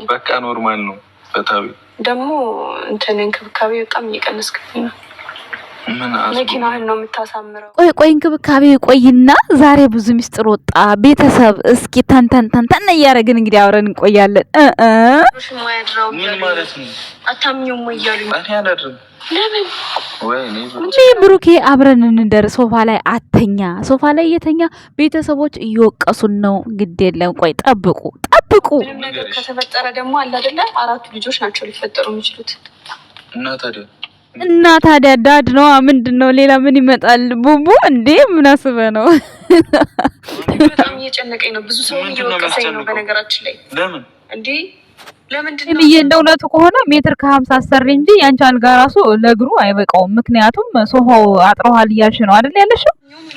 በቃ ኖርማል ነው። በታዊ ደግሞ እንትን እንክብካቤ በጣም እየቀነስክብኝ ነው። መኪናህን ነው የምታሳምረው። ቆይ እንክብካቤ ቆይና ዛሬ ብዙ ሚስጥር ወጣ። ቤተሰብ እስኪ ተንተን እያደረግን እንግዲህ አብረን እንቆያለን። ምን ማለት ነው? አታምኚውም ወይ እያሉኝ ለምን እንዴ? ብሩኬ አብረን እንደር ሶፋ ላይ አተኛ። ሶፋ ላይ እየተኛ ቤተሰቦች እየወቀሱን ነው። ግድ የለም ቆይ ጠብቁ። ምንም ነገር ከተፈጠረ ደግሞ አለ አይደለ? 4 ልጆች ናቸው ሊፈጠሩ የሚችሉት እና ታዲያ ዳድ ነው ምንድነው? ሌላ ምን ይመጣል? ቡቡ እንዴ ምን አስበህ ነው? በጣም እየጨነቀኝ ነው። ብዙ ሰው እየወቀሰኝ ነው በነገራችን ላይ። ለምን እንዴ? ለምንድን ነው እንደውነቱ ከሆነ ሜትር ከ50 አሰሪ እንጂ ያንቺ አልጋ ራሱ ለእግሩ አይበቃውም። ምክንያቱም ሶፋው አጥሮሃል እያልሽ ነው አይደል ያለሽው?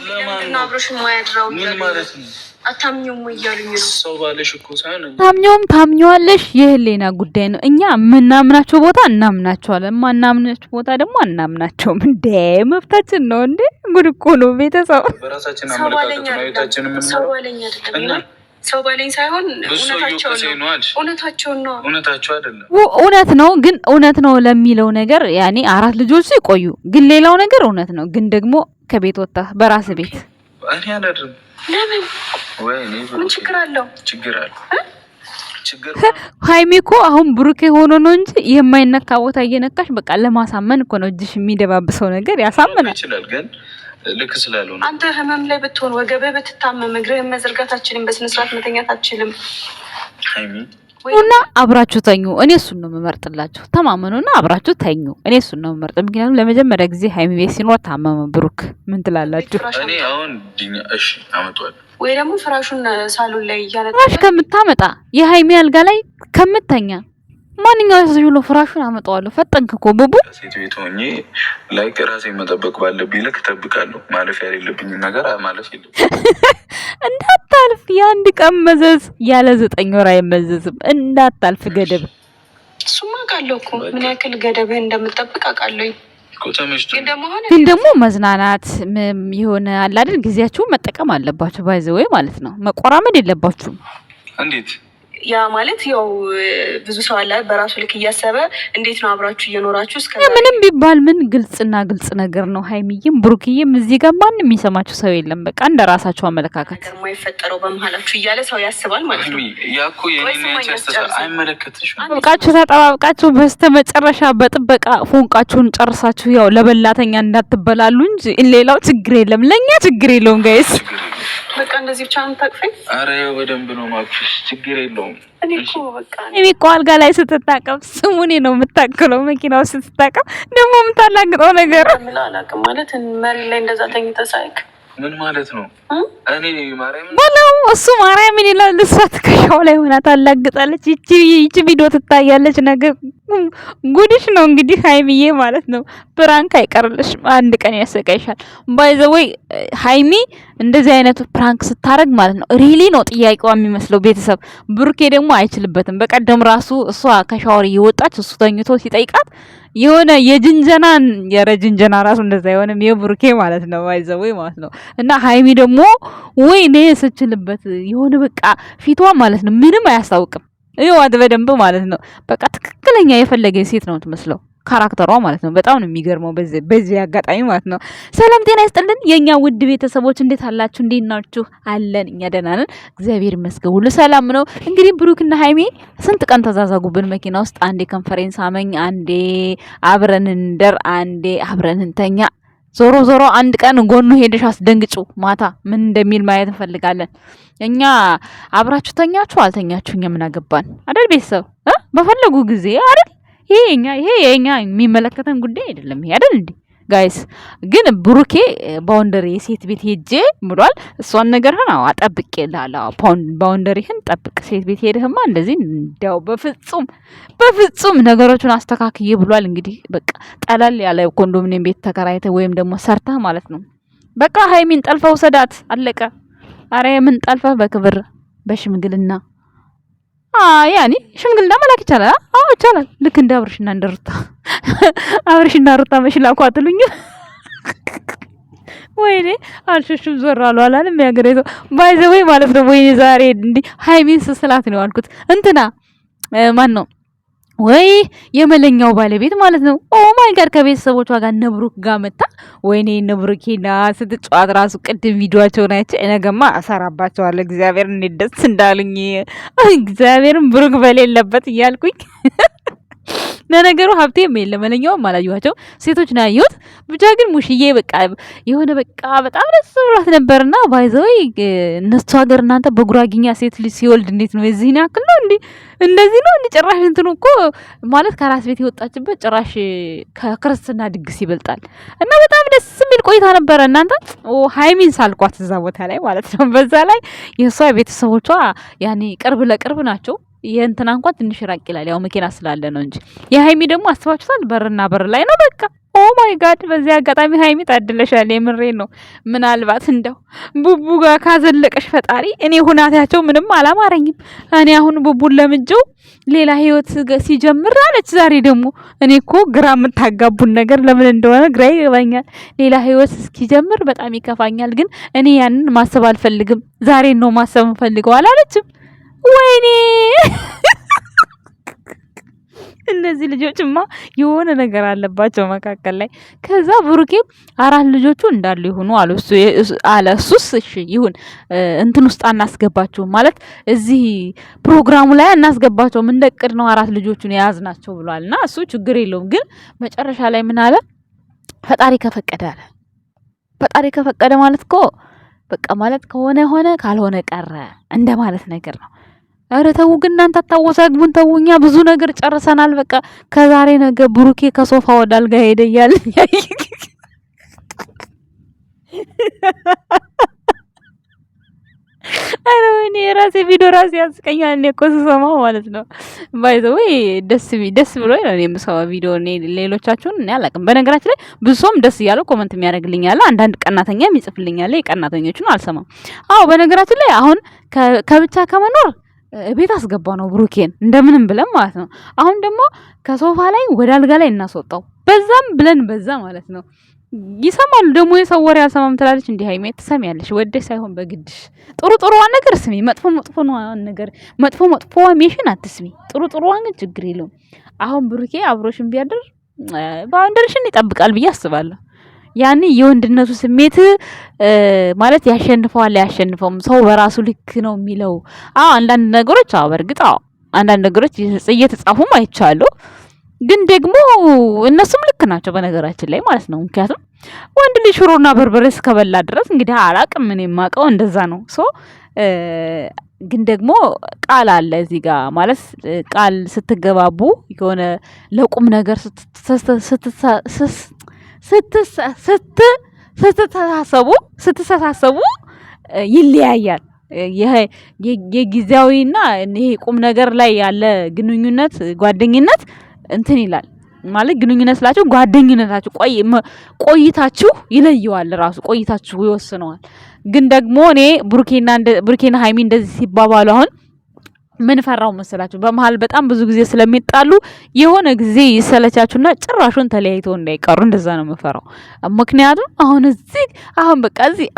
ለምን አብሮሽ ማያድራው? ምን ማለት ነው? አታምኚውም ወይ እያሉኝ ነው። ሰው ባለሽ እኮ ሳይሆን ታምኚዋለሽ። የህሊና ጉዳይ ነው። እኛ የምናምናቸው ቦታ እናምናቸዋለን፣ ማናምናቸው ቦታ ደግሞ አናምናቸውም። እንዴ መብታችን ነው እንዴ? ጉድ እኮ ነው ቤተሰብ። በራሳችን አመለካከት ነው አይታችን ምን ነው ሰው ባለኝ ሳይሆን እውነታቸው ነው። እውነታቸው አይደለም። እውነት ነው ግን እውነት ነው ለሚለው ነገር ያኔ 4 ልጆች ይቆዩ፣ ግን ሌላው ነገር እውነት ነው። ግን ደግሞ ከቤት ወጣ በራስ ቤት እኔ አላድርም። ለምን ወይ ምን ችግር አለው? ችግር ሃይሚ እኮ አሁን ብሩኬ ሆኖ ነው እንጂ የማይነካ ቦታ እየነካሽ በቃ ለማሳመን እኮ ነው። እጅሽ የሚደባብሰው ነገር ያሳምናል ይችላል ግን ልክ ስላልሆነ አንተ ህመም ላይ ብትሆን ወገብህ ብትታመም እግርህን መዘርጋታችንም በስነ ስርዓት መተኛታችንም ሃይሚ እና አብራችሁ ተኙ። እኔ እሱን ነው የምመርጥላችሁ። ተማመኑና አብራችሁ ተኙ። እኔ እሱን ነው የምመርጥ። ምክንያቱም ለመጀመሪያ ጊዜ ሃይሚ ቤት ሲኖር ታመመ ብሩክ። ምን ትላላችሁ? እኔ አሁን እሺ አመጣዋለሁ ወይ ደግሞ ፍራሹን ሳሎን ላይ ፍራሽ ከምታመጣ የሃይሚ አልጋ ላይ ከምተኛ ማንኛውም ሰው ሁሉ ፍራሹን አመጣዋለሁ። ፈጠንክ እኮ ቡቡ። ሴት ቤት ሆኜ ላይ ራሴን መጠበቅ ባለብኝ ልክ እጠብቃለሁ። ማለፍ ያሌለብኝ ነገር ማለፍ የለብኝም። እንዳታልፍ የአንድ ቀን መዘዝ ያለ 9 ወር አይመዘዝም። እንዳታልፍ ገደብ። እሱማ አውቃለሁ እኮ ምን ያክል ገደብህ እንደምጠብቅ አውቃለሁ። ግን ደግሞ መዝናናት የሆነ አለ አይደል? ጊዜያችሁን መጠቀም አለባችሁ። ባይዘው ማለት ነው መቆራመድ የለባችሁም። እንዴት ያ ማለት ያው ብዙ ሰው አለ በራሱ ልክ እያሰበ እንዴት ነው አብራችሁ እየኖራችሁ እስከ ምንም ቢባል ምን ግልጽ ነገር ነው። ሃይሚዬም ብሩክዬም እዚህ ጋር ማንም የሚሰማችሁ ሰው የለም። በቃ እንደ ራሳችሁ አመለካከት የማይፈጠረው በመሀላችሁ እያለ ሰው ያስባል ማለት ነው። ያኮ የኔን አይመለከትሽም። ተጠባብቃችሁ በስተመጨረሻ በጥበቃ ፎንቃችሁን ጨርሳችሁ ያው ለበላተኛ እንዳትበላሉ እንጂ ሌላው ችግር የለም። ለኛ ችግር የለውም ጋይስ። በቃ እንደዚህ ብቻ ነው ታቅፈኝ። አረ በደንብ ነው ማክሽ፣ ችግር የለውም። እኔ እኮ አልጋ ላይ ስትታቀፍ ስሙኔ ነው የምታክለው። መኪናው ስትታቀፍ ደግሞ የምታላግጠው ነገር አላውቅም ማለት መሬት ላይ እንደዛ ተኝተህ ሳይክ ምን ማለት ነው? እኔ ማርያም ወላው እሱ ማርያም ይላል። እሷ ትከሻው ላይ ሆና ታላግጣለች። ይቺ ቪዲዮ ትታያለች። ነገር ጉድሽ ነው እንግዲህ ሃይሚዬ ማለት ነው። ፕራንክ አይቀርልሽ፣ አንድ ቀን ያሰቃይሻል። ባይ ዘ ወይ ሃይሚ እንደዚህ አይነት ፕራንክ ስታረግ ማለት ነው ሪሊ ነው ጥያቄዋ የሚመስለው ቤተሰብ። ብሩኬ ደግሞ አይችልበትም። በቀደም ራሱ እሷ ከሻወር እየወጣች እሱ ተኝቶ ሲጠይቃት የሆነ የጅንጀና ራሱ እንደዛ የሆነ የብሩኬ ማለት ነው ባይዘው ማለት ነው። እና ሃይሚ ደግሞ ወይኔ ስችልበት የሆነ በቃ ፊቷ ማለት ነው ምንም አያስታውቅም። ይዋት በደንብ ማለት ነው በቃ ትክክለኛ የፈለገ ሴት ነው የምትመስለው ካራክተሯ ማለት ነው። በጣም ነው የሚገርመው በዚህ አጋጣሚ ማለት ነው። ሰላም ጤና ይስጥልን የኛ ውድ ቤተሰቦች፣ እንዴት አላችሁ? እንዴት ናችሁ? አለን እኛ ደህና ነን እግዚአብሔር ይመስገን፣ ሁሉ ሰላም ነው። እንግዲህ ብሩክና ሃይሚ ስንት ቀን ተዛዛጉብን መኪና ውስጥ። አንዴ ኮንፈረንስ አመኝ፣ አንዴ አብረን እንደር፣ አንዴ አብረን እንተኛ። ዞሮ አንድ ቀን ጎኑ ሄደሽ አስደንግጩ። ማታ ምን እንደሚል ማየት እንፈልጋለን። እኛ አብራችሁ ተኛችሁ አልተኛችሁ እኛ ምን አገባን አይደል? ቤተሰብ በፈለጉ ጊዜ አይደል? ይሄ የኛ የሚመለከተን ጉዳይ አይደለም። ይሄ አይደል እንዴ ጋይስ? ግን ብሩኬ ባውንደሪ የሴት ቤት ሄጄ ብሏል። እሷን ነገርህን አጠብቄልሃለሁ። ባውንደሪህን ጠብቅ። ሴት ቤት ሄደህማ እንደዚህ እንዲያው በፍጹም ነገሮችን አስተካክዬ ብሏል። እንግዲህ በቃ ጠላል ያለ ኮንዶሚኒየም ቤት ተከራይተህ ወይም ደግሞ ሰርተህ ማለት ነው። በቃ ሃይሚን ጠልፈው ሰዳት አለቀ። አረ የምን ጠልፈህ በክብር በሽምግልና ያኔ ሽምግልና መላክ ይቻላል። አዎ ይቻላል። ልክ እንደ አብርሽና ሩታ መሽላኩ አትሉኝ? ወይኔ አልሽሽም ዞር አላለም ያገሬ ሰው ባይዘ ወይ ማለት ነው። ወይኔ ዛሬ እንዴ ሃይሚን ስስላት ነው ያልኩት። እንትና ማን ነው ወይ የመለኛው ባለቤት ማለት ነው። ኦ ማይ ጋድ ከቤተሰቦቿ ጋር ነብሩክ ጋር መጣ። ወይኔ ነብሩኬና ስትጫወት ራሱ ቅድም ቪዲዮአቸውን አይቼ ነገማ አሰራባቸዋለሁ። እግዚአብሔር እንዴት ደስ እንዳሉኝ እግዚአብሔርን ብሩክ በሌለበት እያልኩኝ ለነገሩ ሀብቴም የለም መለኛውም አላየኋቸው ሴቶች ነው ያየሁት። ብቻ ግን ሙሽዬ በቃ የሆነ በቃ በጣም ደስ ብሏት ነበርና ባይዘይ እነሱ ሀገር እናንተ በጉራጊኛ ሴት ልጅ ሲወልድ እንዴት ነው የዚህን ያክል ነው እንዴ? እንደዚህ ነው እንዴ? ጭራሽ እንትኑ እኮ ማለት ከራስ ቤት የወጣችበት ጭራሽ ከክርስትና ድግስ ይበልጣል። እና በጣም ደስ የሚል ቆይታ ነበረ። እናንተ ሃይሚን ሳልኳት እዛ ቦታ ላይ ማለት ነው። በዛ ላይ የእሷ ቤተሰቦቿ ያኔ ቅርብ ለቅርብ ናቸው። የእንትና እንኳን ትንሽ ራቅ ይላል፣ ያው መኪና ስላለ ነው እንጂ የሃይሚ ደግሞ አስባችሁታል፣ በርና በር ላይ ነው በቃ። ኦ ማይ ጋድ! በዚህ አጋጣሚ ሃይሚ ታድለሻል፣ የምሬን ነው። ምናልባት እንደው ቡቡ ጋር ካዘለቀሽ ፈጣሪ። እኔ ሁናታቸው ምንም አላማረኝም። እኔ አሁን ቡቡን ለምጄው ሌላ ህይወት ሲጀምር አለች። ዛሬ ደግሞ እኔ እኮ ግራ የምታጋቡን ነገር ለምን እንደሆነ ግራ ይገባኛል። ሌላ ህይወት እስኪጀምር በጣም ይከፋኛል፣ ግን እኔ ያንን ማሰብ አልፈልግም። ዛሬን ነው ማሰብ የምፈልገው አላለችም። ወይኔ እነዚህ ልጆችማ የሆነ ነገር አለባቸው መካከል ላይ። ከዛ ብሩኬ 4 ልጆቹ እንዳሉ ይሁኑ አለ። እሱስ እሺ ይሁን እንትን ውስጥ አናስገባቸው ማለት እዚህ ፕሮግራሙ ላይ አናስገባቸውም፣ እንደ እቅድ ነው 4 ልጆቹን የያዝናቸው ብሏልና እሱ ችግር የለውም። ግን መጨረሻ ላይ ምን አለ? ፈጣሪ ከፈቀደ አለ። ፈጣሪ ከፈቀደ ማለት እኮ በቃ ማለት ከሆነ ሆነ ካልሆነ ቀረ እንደማለት ነገር ነው። ኧረ ተው ግን እናንተ አታወሳግቡን፣ ተው። እኛ ብዙ ነገር ጨርሰናል። በቃ ከዛሬ ነገ ብሩኬ ከሶፋ ወደ አልጋ ሄደ እያልን ኧረ ወይኔ የራሴ ቪዲዮ ራሴ ያስቀኛል። እኔ እኮ ስሰማው ማለት ነው ባይ ዘ ወይ ደስ ብሎኝ ነው የምሰማው ቪዲዮ። እኔ ሌሎቻችሁን እኔ አላውቅም። በነገራችን ላይ ብዙ ሰውም ደስ እያለው ኮመንት የሚያደርግልኝ አለ፣ አንዳንድ ቀናተኛ የሚጽፍልኝ አለ። የቀናተኞቹን አልሰማም። አዎ በነገራችን ላይ አሁን ከብቻ ከመኖር ቤት አስገባ ነው ብሩኬን እንደምንም ብለን ማለት ነው። አሁን ደግሞ ከሶፋ ላይ ወደ አልጋ ላይ እናስወጣው በዛም ብለን በዛ ማለት ነው። ይሰማሉ ደግሞ የሰው ወሬ አልሰማም ትላለች። እንዲህ ሃይሜ ትሰሚያለሽ፣ ወደሽ ሳይሆን በግድሽ። ጥሩዋን ነገር ስሚ፣ መጥፎን ነገር መጥፎዋ ሜሽን አትስሚ። ጥሩዋን ግን ችግር የለውም። አሁን ብሩኬ አብሮሽን ቢያደር ባውንደርሽን ይጠብቃል ብዬ አስባለሁ። ያኔ የወንድነቱ ስሜት ማለት ያሸንፈዋል ያሸንፈውም ሰው በራሱ ልክ ነው የሚለው። አንዳንድ ነገሮች በእርግጥ አንዳንድ ነገሮች እየተጻፉም አይቻሉ። ግን ደግሞ እነሱም ልክ ናቸው በነገራችን ላይ ማለት ነው። ምክንያቱም ወንድ ልጅ ሽሮና በርበሬ እስከበላ ድረስ እንግዲህ አላቅም ምን የማውቀው እንደዛ ነው። ግን ደግሞ ቃል አለ እዚህ ጋር ማለት ቃል ስትገባቡ የሆነ ለቁም ነገር ስትተሳሰቡ ይለያያል። የጊዜያዊና ይሄ ቁም ነገር ላይ ያለ ግንኙነት ጓደኝነት እንትን ይላል ማለት ግንኙነት ስላችሁ ጓደኝነታችሁ ቆይታችሁ ይለየዋል። ራሱ ቆይታችሁ ይወስነዋል። ግን ደግሞ እኔ ብሩኬና ሃይሚ እንደዚህ ሲባባሉ አሁን ምን ፈራው መሰላችሁ? በመሃል በጣም ብዙ ጊዜ ስለሚጣሉ የሆነ ጊዜ ይሰለቻችሁና ጭራሹን ተለያይተው እንዳይቀሩ እንደዛ ነው የምፈራው። ምክንያቱም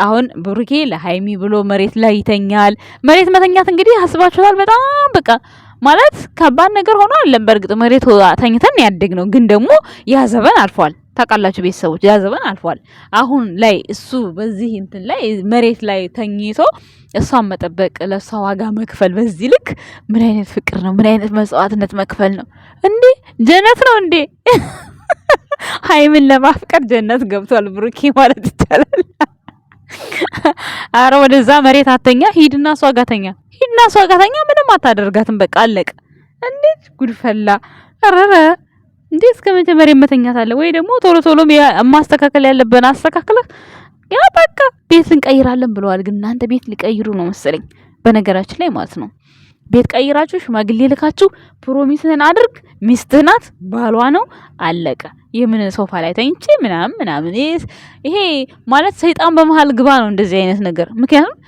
አሁን ብሩኬ ለሃይሚ ብሎ መሬት ላይ ይተኛል። መሬት መተኛት እንግዲህ አስባችኋል? በጣም በቃ ማለት ከባድ ነገር ሆኖ አይደለም። በእርግጥ መሬት ተኝተን ያደግ ነው። ግን ደግሞ ያ ዘመን አልፏል። ታውቃላችሁ ቤተሰቦች፣ ያ ዘመን አልፏል። አሁን ላይ እሱ በዚህ እንትን ላይ መሬት ላይ ተኝቶ እሷን መጠበቅ፣ ለእሷ ዋጋ መክፈል በዚህ ልክ ምን አይነት ፍቅር ነው? ምን አይነት መስዋዕትነት መክፈል ነው እንዴ? ጀነት ነው እንዴ? ሃይምን ለማፍቀር ጀነት ገብቷል ብሩኬ ማለት ይቻላል። አረ ወደዛ መሬት አተኛ፣ ሂድና እሷ ጋር ተኛ። ምንም አታደርጋትም። በቃ አለቀ። እንዴት ጉድፈላ! አረረ እንዴ! እስከ መቼ መሬት መተኛት አለ ወይ? ደግሞ ቶሎ ማስተካከል ያለብን አስተካክለህ ያ በቃ ቤት እንቀይራለን ብለዋል። ግን እናንተ ቤት ሊቀይሩ ነው መሰለኝ በነገራችን ላይ ማለት ነው። ቤት ቀይራችሁ ሽማግሌ ልካችሁ ፕሮሚስን አድርግ፣ ሚስትህ ናት፣ ባሏ ነው፣ አለቀ። የምን ሶፋ ላይ ተኝቼ ምናምን ይሄ ማለት ሰይጣን በመሃል ግባ ነው እንደዚህ አይነት ነገር። ምክንያቱም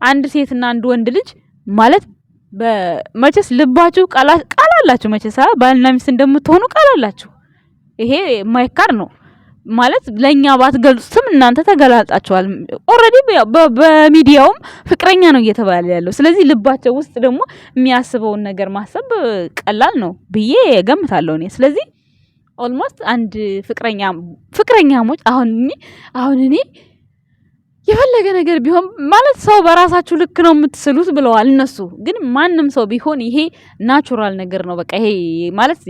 አንድ ሴትና አንድ ወንድ ልጅ ማለት በመቼስ ልባችሁ ቃል አላችሁ። መቼስ ባልና ሚስት እንደምትሆኑ ቃል አላችሁ። ይሄ የማይካድ ነው። ማለት ለኛ ባትገልጹትም እናንተ ተገላልጣችኋል። ኦልሬዲ በሚዲያውም ፍቅረኛ ነው እየተባለ ያለው። ስለዚህ ልባቸው ውስጥ ደግሞ የሚያስበውን ነገር ማሰብ ቀላል ነው ብዬ ገምታለሁ እኔ። ስለዚህ ኦልሞስት አንድ ፍቅረኛሞች አሁን እኔ የፈለገ ነገር ቢሆን ማለት ሰው በራሳችሁ ልክ ነው የምትስሉት ብለዋል እነሱ። ግን ማንም ሰው ቢሆን ይሄ ናቹራል ነገር ነው። በቃ ይሄ ማለት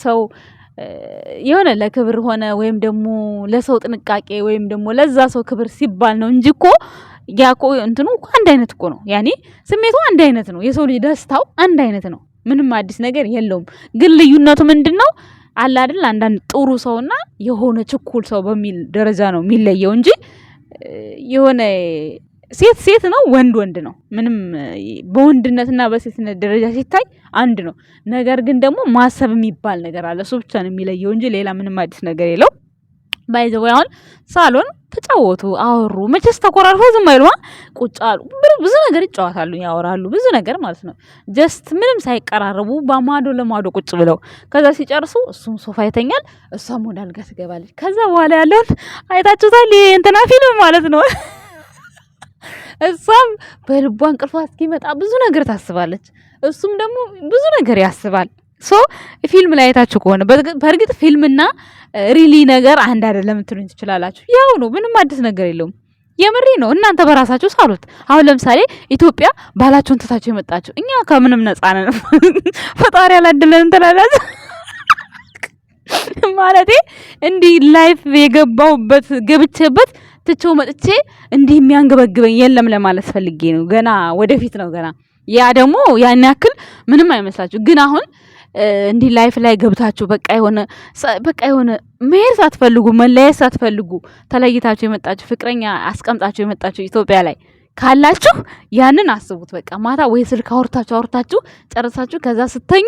ሰው የሆነ ለክብር ሆነ ወይም ደግሞ ለሰው ጥንቃቄ ወይም ደግሞ ለዛ ሰው ክብር ሲባል ነው እንጂ እኮ ያቆ እንትኑ እኮ አንድ አይነት እኮ ነው። ያኔ ስሜቱ አንድ አይነት ነው። የሰው ልጅ ደስታው አንድ አይነት ነው። ምንም አዲስ ነገር የለውም። ግን ልዩነቱ ምንድነው? አለ አይደል? አንዳንድ ጥሩ ሰውና የሆነ ችኩል ሰው በሚል ደረጃ ነው የሚለየው እንጂ የሆነ ሴት ነው፣ ወንድ ነው። ምንም በወንድነትና በሴትነት ደረጃ ሲታይ አንድ ነው። ነገር ግን ደግሞ ማሰብ የሚባል ነገር አለ። እሱ ብቻ ነው የሚለየው እንጂ ሌላ ምንም አዲስ ነገር የለው። ባይዘው አሁን ሳሎን ተጫወቱ፣ አወሩ። መቼስ ተቆራርፎ ዝም አይሉ፣ ቁጭ አሉ። ብዙ ነገር ይጫወታሉ፣ ያወራሉ፣ ብዙ ነገር ማለት ነው። ጀስት ምንም ሳይቀራረቡ በማዶ ለማዶ ቁጭ ብለው ከዛ ሲጨርሱ እሱም ሶፋ ይተኛል፣ እሷም ወደ አልጋ ትገባለች። ከዛ በኋላ ያለውን አይታችሁታል። እንትና ፊልም ማለት ነው። እሷም በልቧ እንቅልፏ እስኪመጣ ብዙ ነገር ታስባለች፣ እሱም ደግሞ ብዙ ነገር ያስባል። ፊልም ላይ አይታችሁ ከሆነ በእርግጥ ፊልምና ሪሊ ነገር አንድ አይደለም ትሉኝ ትችላላችሁ። ያው ነው፣ ምንም አዲስ ነገር የለውም። የምሬ ነው። እናንተ በራሳችሁ ሳሉት። አሁን ለምሳሌ ኢትዮጵያ ባላችሁን ትታችሁ የመጣችሁ፣ እኛ ከምንም ነፃ ነን። ፈጣሪ ያላደለን ትላላችሁ። ማለቴ እንዲህ ላይፍ የገባውበት ገብቼበት ትቼው መጥቼ እንዲህ የሚያንገበግበኝ የለም ለማለት ፈልጌ ነው። ገና ወደፊት ነው ገና። ያ ደግሞ ያን ያክል ምንም አይመስላችሁ። ግን አሁን እንዲህ ላይፍ ላይ ገብታችሁ በቃ የሆነ መሄድ ሳትፈልጉ መለያየት ሳትፈልጉ ተለይታችሁ የመጣችሁ ፍቅረኛ አስቀምጣችሁ የመጣችሁ ኢትዮጵያ ላይ ካላችሁ ያንን አስቡት። በቃ ማታ ወይ ስልክ አውርታችሁ ጨርሳችሁ ከዛ ስተኙ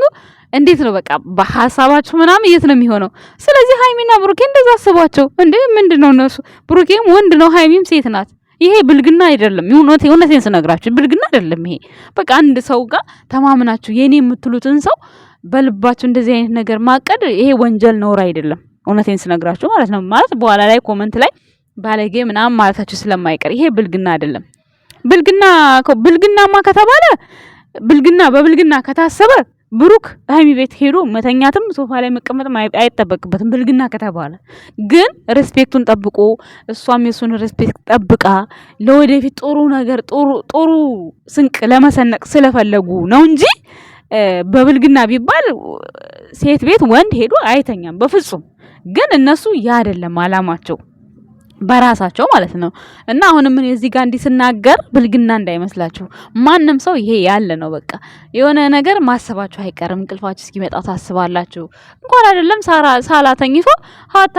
እንዴት ነው በቃ በሐሳባችሁ ምናምን የት ነው የሚሆነው? ስለዚህ ሃይሚና ብሩኬ እንደዛ አስቧቸው እንዴ። ምንድነው እነሱ ብሩኬም ወንድ ነው፣ ሃይሚም ሴት ናት። ይሄ ብልግና አይደለም። እውነቴን ስነግራችሁ ብልግና አይደለም ይሄ። በቃ አንድ ሰው ጋር ተማምናችሁ የኔ የምትሉትን ሰው በልባችሁ እንደዚህ አይነት ነገር ማቀድ ይሄ ወንጀል ነውር አይደለም። እውነቴን ስነግራችሁ ማለት ነው። ማለት በኋላ ላይ ኮመንት ላይ ባለጌ ምናምን ማለታችሁ ስለማይቀር ይሄ ብልግና አይደለም። ብልግናማ ከተባለ በብልግና ከታሰበ ብሩክ ሃይሚ ቤት ሄዶ መተኛትም ሶፋ ላይ መቀመጥም አይጠበቅበትም። ብልግና ከተባለ ግን ሬስፔክቱን ጠብቆ እሷም የሱን ሬስፔክት ጠብቃ ለወደፊት ጥሩ ነገር ጥሩ ስንቅ ለመሰነቅ ስለፈለጉ ነው እንጂ በብልግና ቢባል ሴት ቤት ወንድ ሄዶ አይተኛም በፍጹም። ግን እነሱ ያ አይደለም አላማቸው በራሳቸው ማለት ነው። እና አሁንም ምን እዚህ ጋር እንዲስናገር ብልግና እንዳይመስላችሁ። ማንም ሰው ይሄ ያለ ነው። በቃ የሆነ ነገር ማሰባችሁ አይቀርም። እንቅልፋችሁ እስኪመጣ ታስባላችሁ። እንኳን አይደለም ሳላ ተኝቶ ሀታ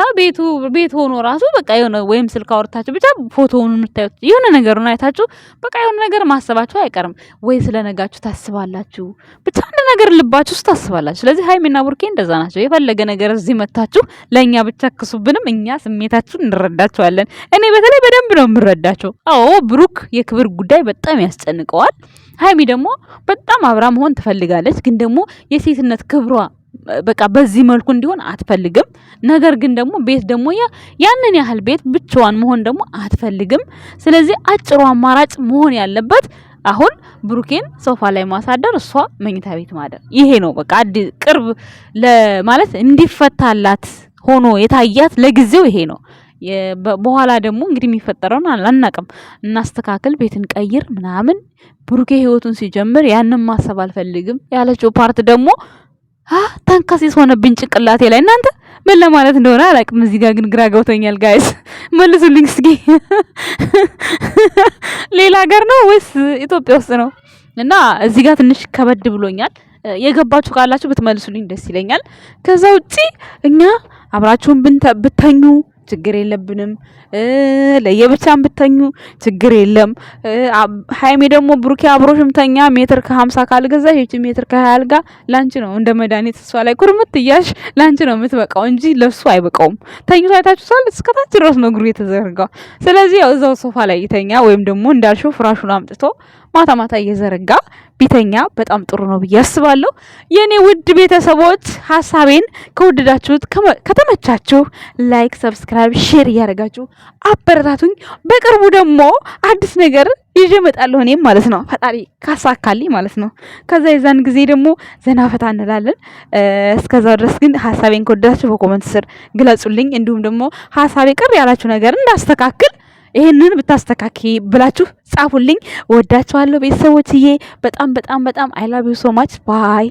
ቤት ሆኖ ራሱ በቃ የሆነ ወይም ስልክ አውርታችሁ ብቻ ፎቶውን የምታዩት የሆነ ነገሩን አይታችሁ በቃ የሆነ ነገር ማሰባችሁ አይቀርም። ወይ ስለነጋችሁ ታስባላችሁ። ብቻ አንድ ነገር ልባችሁ ውስጥ ታስባላችሁ። ስለዚህ ሃይሚና ቡርኬ እንደዛ ናቸው። የፈለገ ነገር እዚህ መታችሁ ለኛ ብቻ ክሱብንም እኛ ስሜታችሁን እንረዳችኋለን። እኔ በተለይ በደንብ ነው የምረዳቸው። አዎ ብሩክ የክብር ጉዳይ በጣም ያስጨንቀዋል። ሃይሚ ደግሞ በጣም አብራ መሆን ትፈልጋለች። ግን ደግሞ የሴትነት ክብሯ በቃ በዚህ መልኩ እንዲሆን አትፈልግም። ነገር ግን ደግሞ ቤት ደግሞ ያንን ያህል ቤት ብቻዋን መሆን ደግሞ አትፈልግም። ስለዚህ አጭሩ አማራጭ መሆን ያለበት አሁን ብሩኬን ሶፋ ላይ ማሳደር፣ እሷ መኝታ ቤት ማደር። ይሄ ነው በቃ ቅርብ ለማለት እንዲፈታላት ሆኖ የታያት ለጊዜው ይሄ ነው። በኋላ ደግሞ እንግዲህ የሚፈጠረውን አናውቅም። እናስተካክል፣ ቤትን ቀይር ምናምን። ብሩኬ ህይወቱን ሲጀምር ያንን ማሰብ አልፈልግም ያለችው ፓርት ደግሞ ተንከሲስ ሆነብኝ ጭንቅላቴ ላይ። እናንተ ምን ለማለት እንደሆነ አላውቅም። እዚህ ጋር ግን ግራ ገብቶኛል። ጋይስ መልሱልኝ እስኪ። ሌላ ሀገር ነው ወይስ ኢትዮጵያ ውስጥ ነው? እና እዚህ ጋር ትንሽ ከበድ ብሎኛል። የገባችሁ ካላችሁ ብትመልሱልኝ ደስ ይለኛል። ከዛ ውጪ እኛ አብራችሁን ብተኙ ችግር የለብንም። ለየብቻም ብተኙ ችግር የለም። ሃይሜ ደግሞ ብሩኬ አብሮሽም ተኛ ሜትር ከ50 ካልገዛሽ እቺ ሜትር ከ20 አልጋ ላንቺ ነው እንደ መድኃኒት እሷ ላይ ኩርምት እያሽ ላንቺ ነው የምትበቃው እንጂ ለሱ አይበቃውም። ተኝቶ አይታችሁታል። እስከታች ድረስ ነው እግሩ የተዘረጋው። ስለዚህ ያው እዛው ሶፋ ላይ ይተኛ ወይም ደግሞ እንዳልሽው ፍራሹን አምጥቶ ማታ ማታ እየዘረጋ ቢተኛ በጣም ጥሩ ነው ብዬ አስባለሁ። የኔ ውድ ቤተሰቦች ሀሳቤን ከወደዳችሁት ከተመቻችሁ ላይክ፣ ሰብስክራይብ፣ ሼር እያደረጋችሁ አበረታቱኝ። በቅርቡ ደግሞ አዲስ ነገር ይዤ እመጣለሁ እኔም ማለት ነው፣ ፈጣሪ ካሳካልኝ ማለት ነው። ከዛ የዛን ጊዜ ደግሞ ዘና ፈታ እንላለን። እስከዛው ድረስ ግን ሀሳቤን ከወደዳችሁ በኮመንት ስር ግለጹልኝ። እንዲሁም ደግሞ ሀሳቤ ቅር ያላችሁ ነገር እንዳስተካክል ይሄንን ብታስተካኪ ብላችሁ ጻፉልኝ። ወዳችኋለሁ ቤተሰቦችዬ። በጣም በጣም በጣም አይ ላቭ ዩ ሶ ማች ባይ